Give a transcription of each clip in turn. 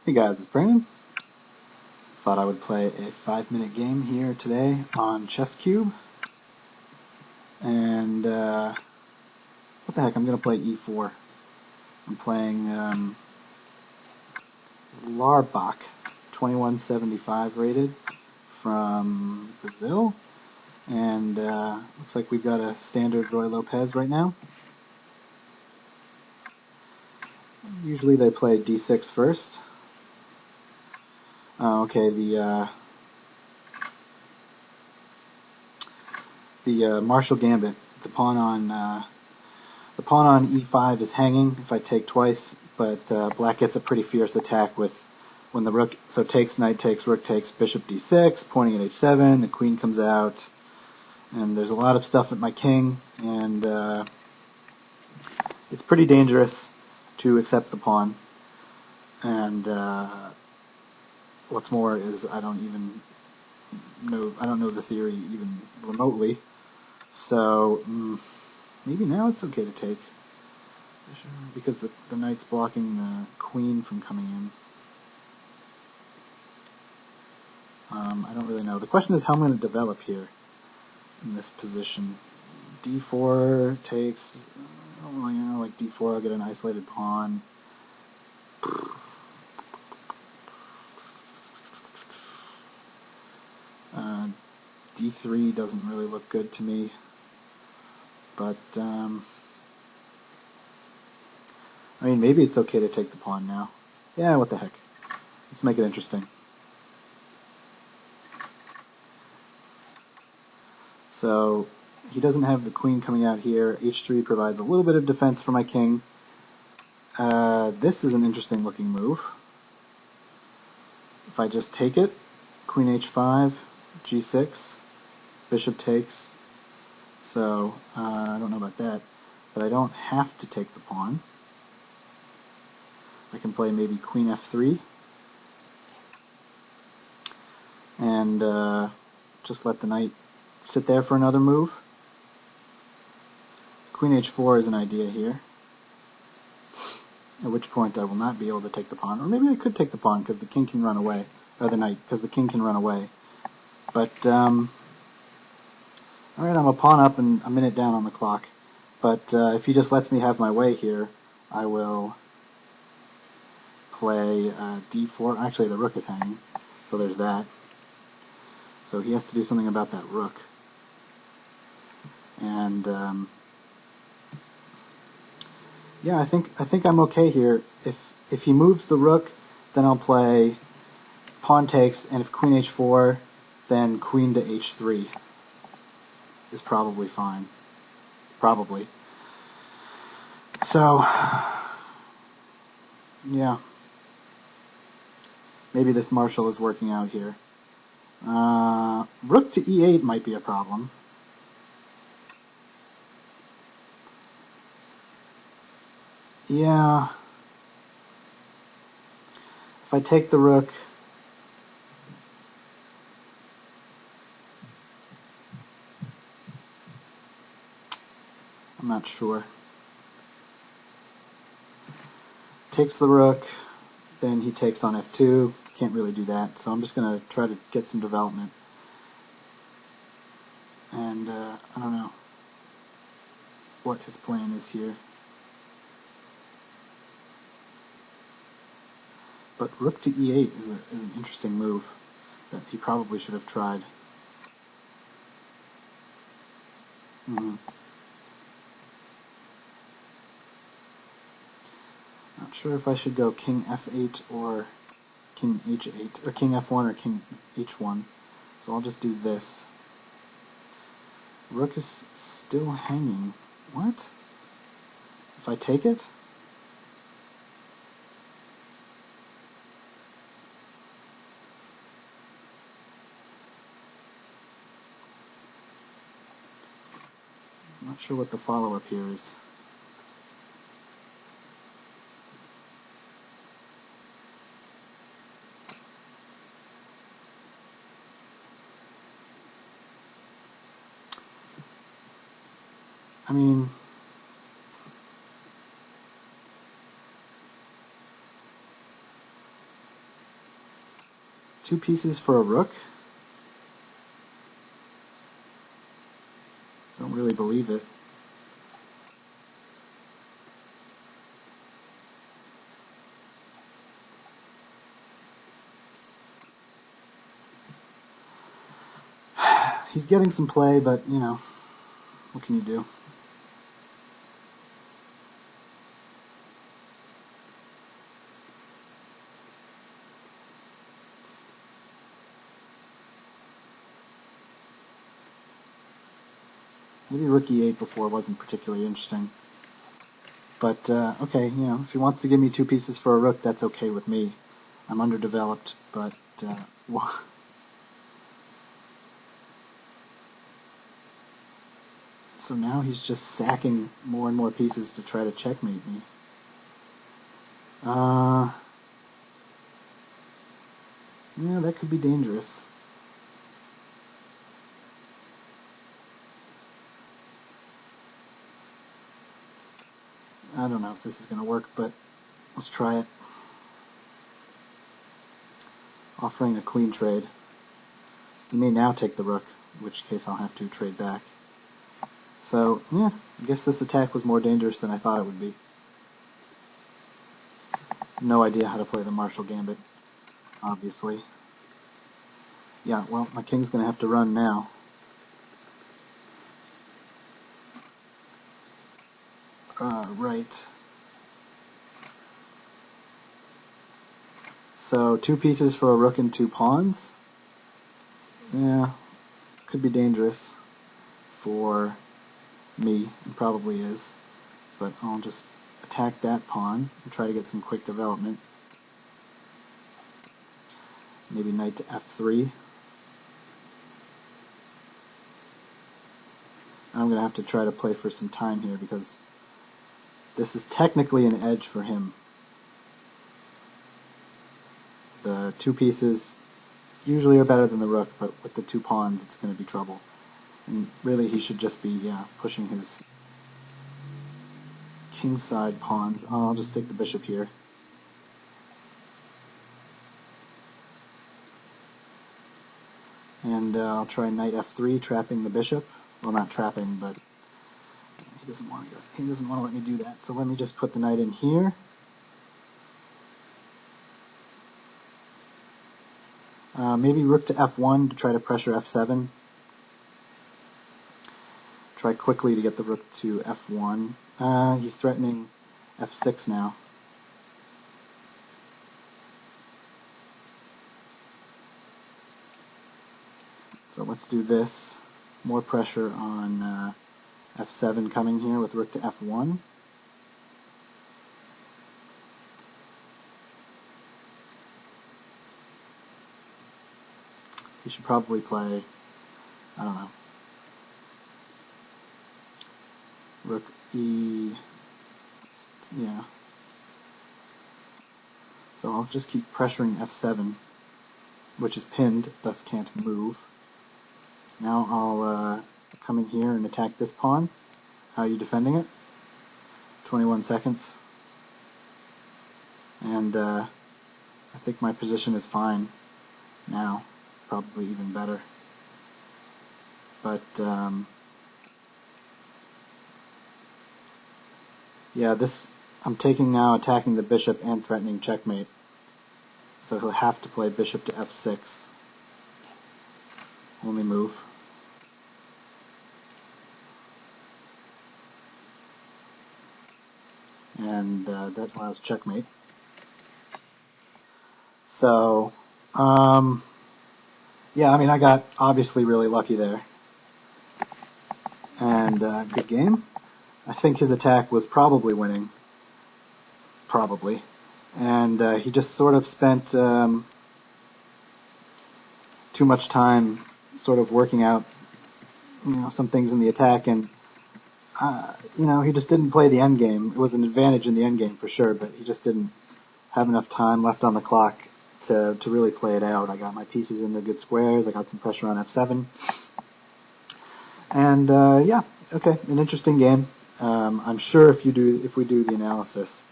Hey guys, it's Brandon. Thought I would play a 5-minute game here today on Chess Cube. And what the heck, I'm going to play e4. I'm playing Larbach, 2175 rated from Brazil. And looks like we've got a standard Roy Lopez right now. Usually they play d6 first. Okay, the Marshall Gambit. The pawn on e5 is hanging if I take twice, but black gets a pretty fierce attack with when the rook. So takes, knight takes, rook takes, bishop d6, pointing at h7. The queen comes out, and there's a lot of stuff at my king, and it's pretty dangerous to accept the pawn. And what's more is I don't know the theory even remotely. So maybe now it's okay to take, because the knight's blocking the queen from coming in. I don't really know. The question is how I'm going to develop here in this position. d4 takes, like d4, I'll get an isolated pawn. d3 doesn't really look good to me, but I mean, maybe it's okay to take the pawn now. Yeah, what the heck. Let's make it interesting. So he doesn't have the queen coming out here. h3 provides a little bit of defense for my king. This is an interesting looking move. If I just take it, queen h5, g6, bishop takes. So I don't know about that, but I don't have to take the pawn. I can play maybe queen f3 and just let the knight sit there for another move. Queen h4 is an idea here, at which point I will not be able to take the pawn. Or maybe I could take the pawn because the king can run away, or the knight, because the king can run away. But, alright, I'm a pawn up and a minute down on the clock. But if he just lets me have my way here, I will play d4. Actually, the rook is hanging, so there's that. So he has to do something about that rook. And yeah, I think I'm okay here. If he moves the rook, then I'll play pawn takes, and if queen h4, then queen to h3 is probably fine. Probably. So yeah, maybe this Marshall is working out here. Rook to e8 might be a problem. Yeah. If I take the rook, I'm not sure. Takes the rook, then he takes on f2. Can't really do that, so I'm just going to try to get some development. And I don't know what his plan is here. But rook to e8 is an interesting move that he probably should have tried. Not sure if I should go king f8 or king h8, or king f1 or king h1. So I'll just do this. Rook is still hanging. What? If I take it? I'm not sure what the follow-up here is. I mean, 2 pieces for a rook? Don't really believe it. He's getting some play, but, you know, what can you do? Maybe rook e8 before wasn't particularly interesting. But, okay, you know, if he wants to give me 2 pieces for a rook, that's okay with me. I'm underdeveloped, but, so now he's just sacking more and more pieces to try to checkmate me. Yeah, that could be dangerous. I don't know if this is going to work, but let's try it. Offering a queen trade. He may now take the rook, in which case I'll have to trade back. So, yeah, I guess this attack was more dangerous than I thought it would be. No idea how to play the Marshall Gambit, obviously. Yeah, well, my king's going to have to run now. Right. So 2 pieces for a rook and 2 pawns. Yeah, could be dangerous for me. It probably is. But I'll just attack that pawn and try to get some quick development. Maybe knight to f3. I'm going to have to try to play for some time here because this is technically an edge for him. The 2 pieces usually are better than the rook, but with the 2 pawns it's going to be trouble. And really he should just be pushing his kingside pawns. Oh, I'll just take the bishop here. And I'll try knight f3, trapping the bishop. Well, not trapping, but he doesn't want to let me do that. So let me just put the knight in here. Maybe rook to f1 to try to pressure f7. Try quickly to get the rook to f1. He's threatening f6 now. So let's do this. More pressure on f7 coming here with rook to f1. He should probably play, I don't know, rook e, yeah. So I'll just keep pressuring f7, which is pinned, thus can't move. Now I'll come in here and attack this pawn. How are you defending it? 21 seconds. And I think my position is fine now. Probably even better. But yeah, this I'm taking now, attacking the bishop and threatening checkmate. So he'll have to play bishop to f6. Only move. And that allows checkmate. So, yeah, I mean, I got obviously really lucky there. And good game. I think his attack was probably winning. Probably. And he just sort of spent too much time sort of working out, some things in the attack, and he just didn't play the end game. It was an advantage in the end game for sure, but he just didn't have enough time left on the clock to really play it out. I got my pieces into good squares. I got some pressure on f7. And yeah, okay, an interesting game. I'm sure if we do the analysis,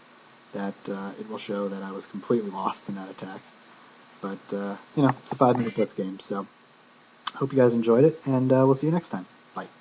that it will show that I was completely lost in that attack. But, it's a 5-minute Blitz game. So hope you guys enjoyed it, and we'll see you next time. Bye.